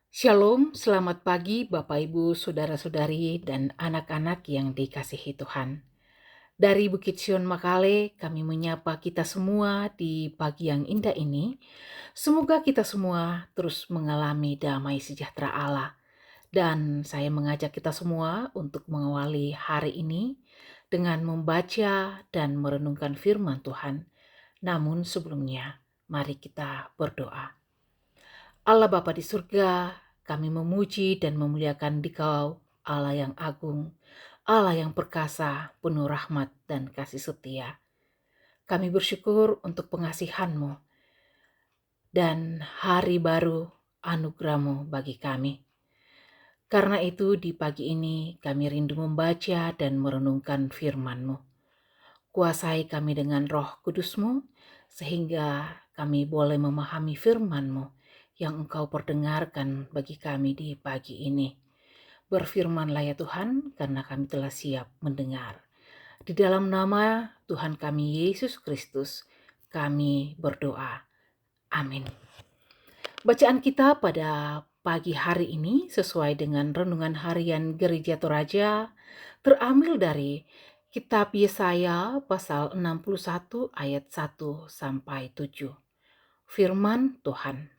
Shalom, selamat pagi Bapak Ibu, Saudara-saudari, dan anak-anak yang dikasihi Tuhan. Dari Bukit Sion Makale, kami menyapa kita semua di pagi yang indah ini. Semoga kita semua terus mengalami damai sejahtera Allah. Dan saya mengajak kita semua untuk mengawali hari ini dengan membaca dan merenungkan firman Tuhan. Namun sebelumnya, mari kita berdoa. Allah Bapa di surga, kami memuji dan memuliakan Dikau, Allah yang agung, Allah yang perkasa, penuh rahmat dan kasih setia. Kami bersyukur untuk pengasihan-Mu dan hari baru anugerah-Mu bagi kami. Karena itu di pagi ini kami rindu membaca dan merenungkan firman-Mu. Kuasai kami dengan Roh Kudus-Mu sehingga kami boleh memahami firman-Mu yang Engkau perdengarkan bagi kami di pagi ini. Berfirmanlah ya Tuhan, karena kami telah siap mendengar. Di dalam nama Tuhan kami Yesus Kristus, kami berdoa. Amin. Bacaan kita pada pagi hari ini sesuai dengan renungan harian Gereja Toraja terambil dari Kitab Yesaya pasal 61 ayat 1 sampai 7. Firman Tuhan.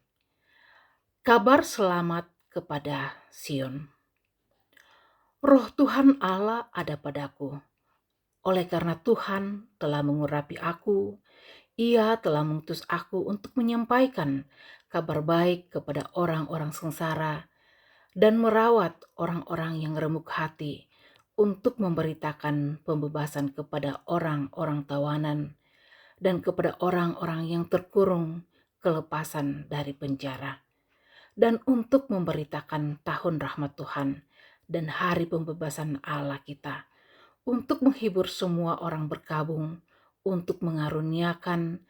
Kabar selamat kepada Sion. Roh Tuhan Allah ada padaku, oleh karena Tuhan telah mengurapi aku, Ia telah mengutus aku untuk menyampaikan kabar baik kepada orang-orang sengsara dan merawat orang-orang yang remuk hati, untuk memberitakan pembebasan kepada orang-orang tawanan dan kepada orang-orang yang terkurung kelepasan dari penjara, dan untuk memberitakan tahun rahmat Tuhan dan hari pembebasan Allah kita, untuk menghibur semua orang berkabung, untuk mengaruniakan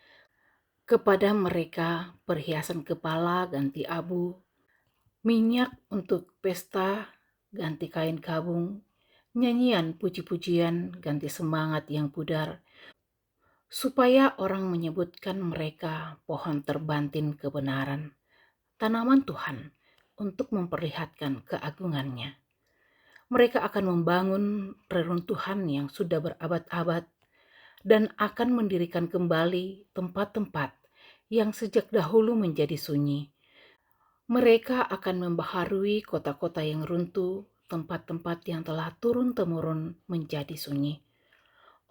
kepada mereka perhiasan kepala ganti abu, minyak untuk pesta ganti kain kabung, nyanyian puji-pujian ganti semangat yang pudar, supaya orang menyebutkan mereka pohon terbantin kebenaran, tanaman Tuhan, untuk memperlihatkan keagungannya. Mereka akan membangun reruntuhan yang sudah berabad-abad dan akan mendirikan kembali tempat-tempat yang sejak dahulu menjadi sunyi. Mereka akan membaharui kota-kota yang runtuh, tempat-tempat yang telah turun-temurun menjadi sunyi.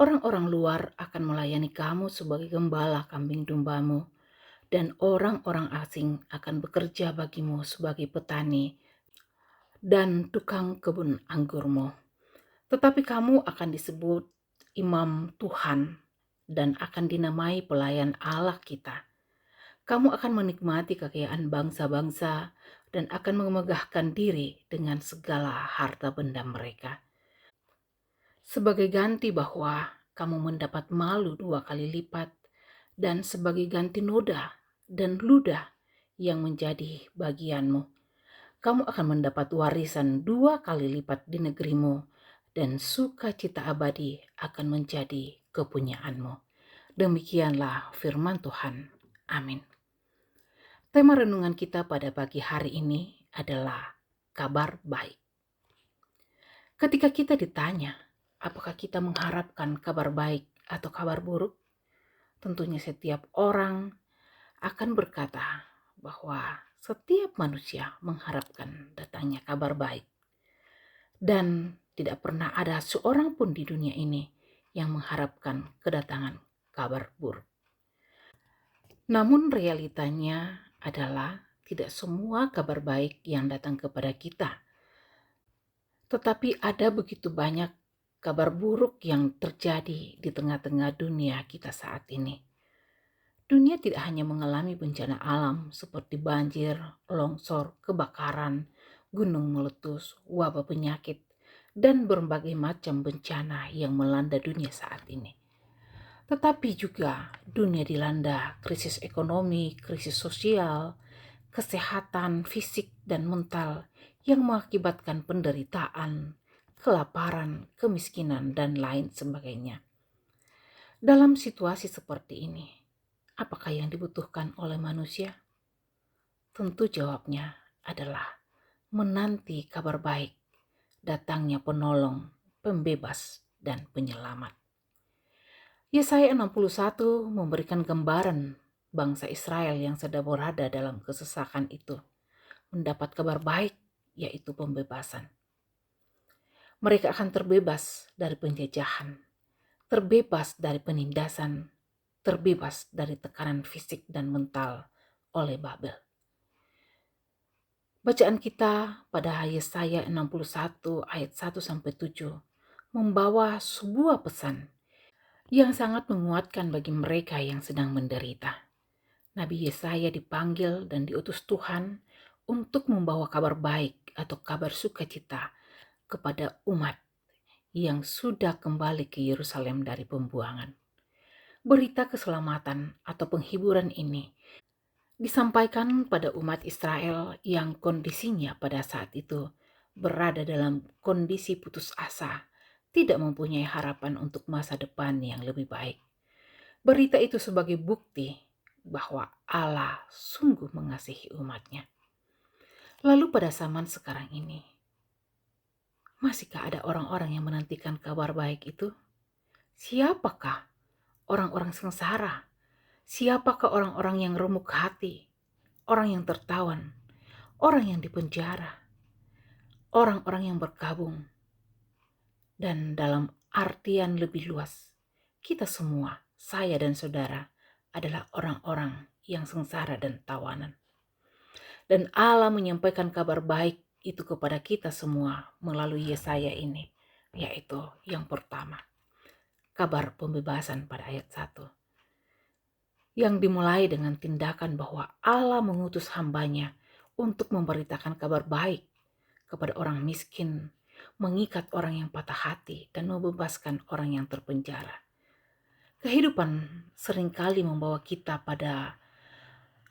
Orang-orang luar akan melayani kamu sebagai gembala kambing dombamu, dan orang-orang asing akan bekerja bagimu sebagai petani dan tukang kebun anggurmu. Tetapi kamu akan disebut imam Tuhan dan akan dinamai pelayan Allah kita. Kamu akan menikmati kekayaan bangsa-bangsa dan akan memegahkan diri dengan segala harta benda mereka. Sebagai ganti bahwa kamu mendapat malu 2 kali lipat, dan sebagai ganti noda dan ludah yang menjadi bagianmu, kamu akan mendapat warisan 2 kali lipat di negerimu, dan sukacita abadi akan menjadi kepunyaanmu. Demikianlah firman Tuhan. Amin. Tema renungan kita pada pagi hari ini adalah kabar baik. Ketika kita ditanya, apakah kita mengharapkan kabar baik atau kabar buruk? Tentunya setiap orang akan berkata bahwa setiap manusia mengharapkan datangnya kabar baik. Dan tidak pernah ada seorang pun di dunia ini yang mengharapkan kedatangan kabar buruk. Namun realitanya adalah tidak semua kabar baik yang datang kepada kita. Tetapi ada begitu banyak kabar buruk yang terjadi di tengah-tengah dunia kita saat ini. Dunia tidak hanya mengalami bencana alam seperti banjir, longsor, kebakaran, gunung meletus, wabah penyakit, dan berbagai macam bencana yang melanda dunia saat ini. Tetapi juga dunia dilanda krisis ekonomi, krisis sosial, kesehatan fisik dan mental yang mengakibatkan penderitaan, kelaparan, kemiskinan, dan lain sebagainya. Dalam situasi seperti ini, apakah yang dibutuhkan oleh manusia? Tentu jawabnya adalah menanti kabar baik, datangnya penolong, pembebas, dan penyelamat. Yesaya 61 memberikan gambaran bangsa Israel yang sedang berada dalam kesesakan itu mendapat kabar baik, yaitu pembebasan. Mereka akan terbebas dari penjajahan, terbebas dari penindasan, terbebas dari tekanan fisik dan mental oleh Babel. Bacaan kita pada Yesaya 61 ayat 1-7 membawa sebuah pesan yang sangat menguatkan bagi mereka yang sedang menderita. Nabi Yesaya dipanggil dan diutus Tuhan untuk membawa kabar baik atau kabar sukacita kepada umat yang sudah kembali ke Yerusalem dari pembuangan. Berita keselamatan atau penghiburan ini disampaikan pada umat Israel yang kondisinya pada saat itu berada dalam kondisi putus asa, tidak mempunyai harapan untuk masa depan yang lebih baik. Berita itu sebagai bukti bahwa Allah sungguh mengasihi umatnya. Lalu pada zaman sekarang ini, masihkah ada orang-orang yang menantikan kabar baik itu? Siapakah orang-orang sengsara? Siapakah orang-orang yang remuk hati? Orang yang tertawan? Orang yang dipenjara? Orang-orang yang berkabung? Dan dalam artian lebih luas, kita semua, saya dan saudara, adalah orang-orang yang sengsara dan tawanan. Dan Allah menyampaikan kabar baik itu kepada kita semua melalui Yesaya ini, yaitu yang pertama, kabar pembebasan pada ayat 1. Yang dimulai dengan tindakan bahwa Allah mengutus hambanya untuk memberitakan kabar baik kepada orang miskin, mengikat orang yang patah hati, dan membebaskan orang yang terpenjara. Kehidupan seringkali membawa kita pada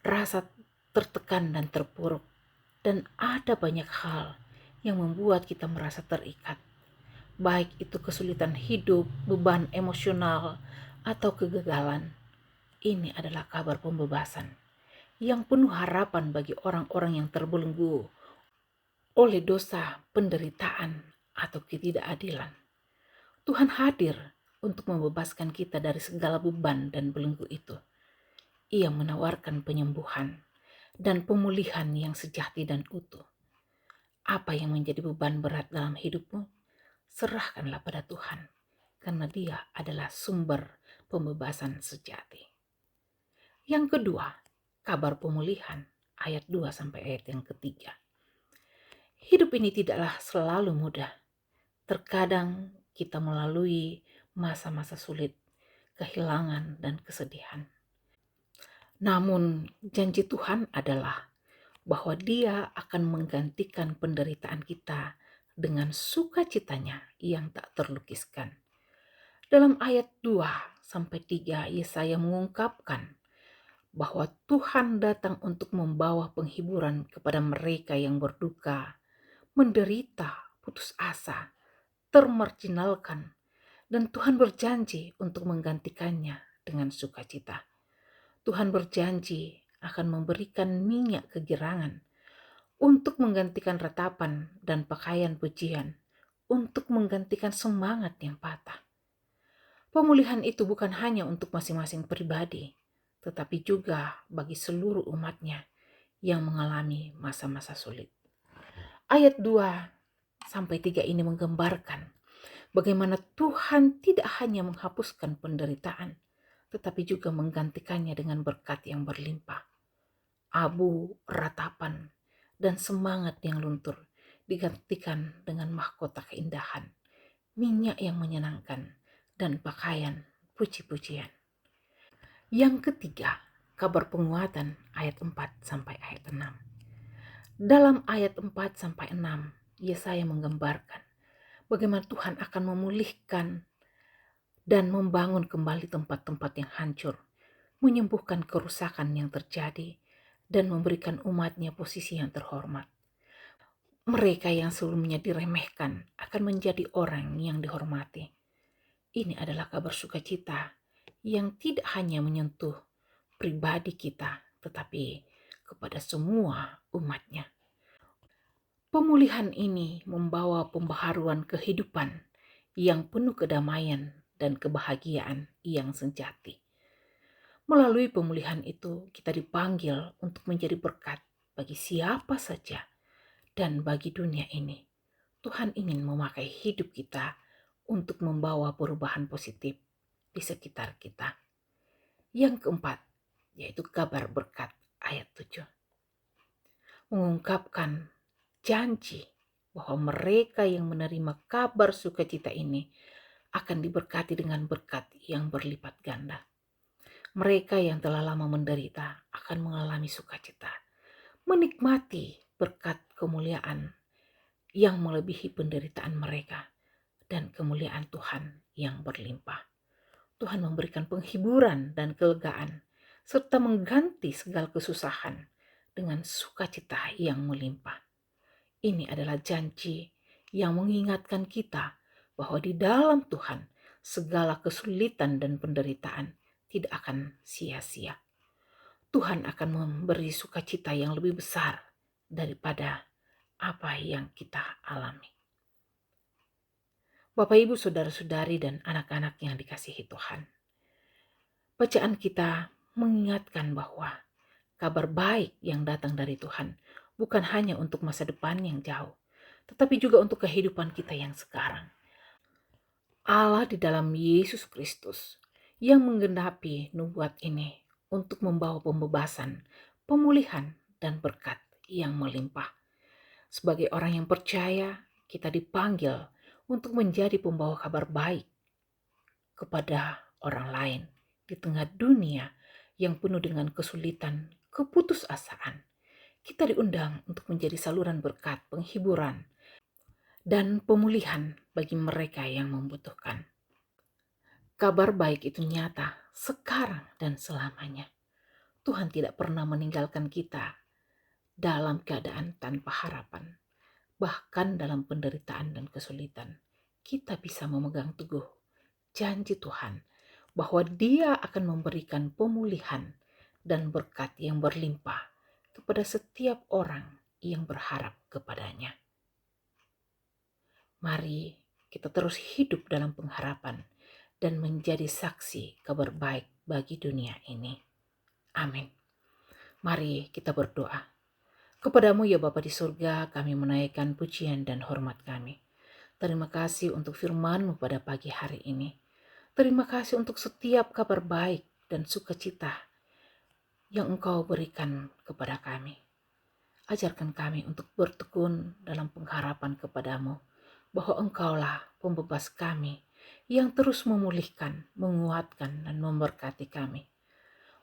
rasa tertekan dan terpuruk, dan ada banyak hal yang membuat kita merasa terikat, baik itu kesulitan hidup, beban emosional, atau kegagalan. Ini adalah kabar pembebasan yang penuh harapan bagi orang-orang yang terbelenggu oleh dosa, penderitaan, atau ketidakadilan. Tuhan hadir untuk membebaskan kita dari segala beban dan belenggu itu. Ia menawarkan penyembuhan dan pemulihan yang sejati dan utuh. Apa yang menjadi beban berat dalam hidupmu, serahkanlah pada Tuhan, karena Dia adalah sumber pembebasan sejati. Yang kedua, kabar pemulihan, ayat 2 ayat yang ketiga. Hidup ini tidaklah selalu mudah. Terkadang kita melalui masa-masa sulit, kehilangan, dan kesedihan. Namun janji Tuhan adalah bahwa Dia akan menggantikan penderitaan kita dengan sukacitanya yang tak terlukiskan. Dalam ayat 2-3 Yesaya mengungkapkan bahwa Tuhan datang untuk membawa penghiburan kepada mereka yang berduka, menderita, putus asa, termarginalkan, dan Tuhan berjanji untuk menggantikannya dengan sukacita. Tuhan berjanji akan memberikan minyak kegirangan untuk menggantikan ratapan dan pakaian pujian, untuk menggantikan semangat yang patah. Pemulihan itu bukan hanya untuk masing-masing pribadi, tetapi juga bagi seluruh umatnya yang mengalami masa-masa sulit. Ayat 2-3 ini menggambarkan bagaimana Tuhan tidak hanya menghapuskan penderitaan, tetapi juga menggantikannya dengan berkat yang berlimpah. Abu, ratapan, dan semangat yang luntur digantikan dengan mahkota keindahan, minyak yang menyenangkan, dan pakaian puji-pujian. Yang ketiga, kabar penguatan ayat 4-ayat 6. Dalam ayat 4-6, Yesaya menggambarkan bagaimana Tuhan akan memulihkan dan membangun kembali tempat-tempat yang hancur, menyembuhkan kerusakan yang terjadi, dan memberikan umatnya posisi yang terhormat. Mereka yang sebelumnya diremehkan akan menjadi orang yang dihormati. Ini adalah kabar sukacita yang tidak hanya menyentuh pribadi kita, tetapi kepada semua umatnya. Pemulihan ini membawa pembaharuan kehidupan yang penuh kedamaian dan kebahagiaan yang sejati. Melalui pemulihan itu, kita dipanggil untuk menjadi berkat bagi siapa saja dan bagi dunia ini. Tuhan ingin memakai hidup kita untuk membawa perubahan positif di sekitar kita. Yang keempat, yaitu kabar berkat ayat 7. Mengungkapkan janji bahwa mereka yang menerima kabar sukacita ini akan diberkati dengan berkat yang berlipat ganda. Mereka yang telah lama menderita akan mengalami sukacita, menikmati berkat kemuliaan yang melebihi penderitaan mereka dan kemuliaan Tuhan yang berlimpah. Tuhan memberikan penghiburan dan kelegaan serta mengganti segala kesusahan dengan sukacita yang melimpah. Ini adalah janji yang mengingatkan kita bahwa di dalam Tuhan segala kesulitan dan penderitaan tidak akan sia-sia. Tuhan akan memberi sukacita yang lebih besar daripada apa yang kita alami. Bapak, Ibu, saudara-saudari, dan anak-anak yang dikasihi Tuhan. Bacaan kita mengingatkan bahwa kabar baik yang datang dari Tuhan bukan hanya untuk masa depan yang jauh, tetapi juga untuk kehidupan kita yang sekarang. Allah di dalam Yesus Kristus yang menggenapi nubuat ini untuk membawa pembebasan, pemulihan, dan berkat yang melimpah. Sebagai orang yang percaya, kita dipanggil untuk menjadi pembawa kabar baik kepada orang lain di tengah dunia yang penuh dengan kesulitan, keputusasaan. Kita diundang untuk menjadi saluran berkat, penghiburan, dan pemulihan bagi mereka yang membutuhkan. Kabar baik itu nyata sekarang dan selamanya. Tuhan tidak pernah meninggalkan kita dalam keadaan tanpa harapan. Bahkan dalam penderitaan dan kesulitan, kita bisa memegang teguh janji Tuhan bahwa Dia akan memberikan pemulihan dan berkat yang berlimpah kepada setiap orang yang berharap kepadanya. Mari kita terus hidup dalam pengharapan dan menjadi saksi kabar baik bagi dunia ini. Amin. Mari kita berdoa. Kepadamu ya Bapa di surga, kami menaikkan pujian dan hormat kami. Terima kasih untuk firman-Mu pada pagi hari ini. Terima kasih untuk setiap kabar baik dan sukacita yang Engkau berikan kepada kami. Ajarkan kami untuk bertekun dalam pengharapan kepadamu, bahwa Engkaulah pembebas kami yang terus memulihkan, menguatkan, dan memberkati kami.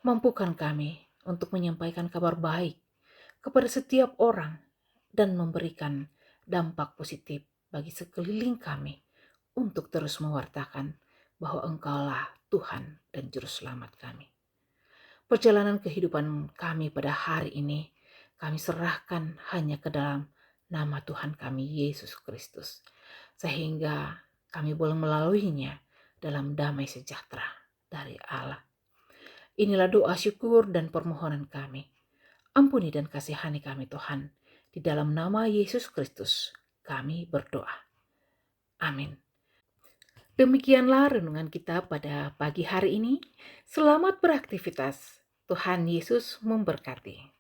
Mampukan kami untuk menyampaikan kabar baik kepada setiap orang dan memberikan dampak positif bagi sekeliling kami untuk terus mewartakan bahwa Engkaulah Tuhan dan Juru Selamat kami. Perjalanan kehidupan kami pada hari ini kami serahkan hanya ke dalam nama Tuhan kami Yesus Kristus, sehingga kami boleh melaluinya dalam damai sejahtera dari Allah. Inilah doa syukur dan permohonan kami. Ampuni dan kasihani kami Tuhan. Di dalam nama Yesus Kristus kami berdoa. Amin. Demikianlah renungan kita pada pagi hari ini. Selamat beraktivitas. Tuhan Yesus memberkati.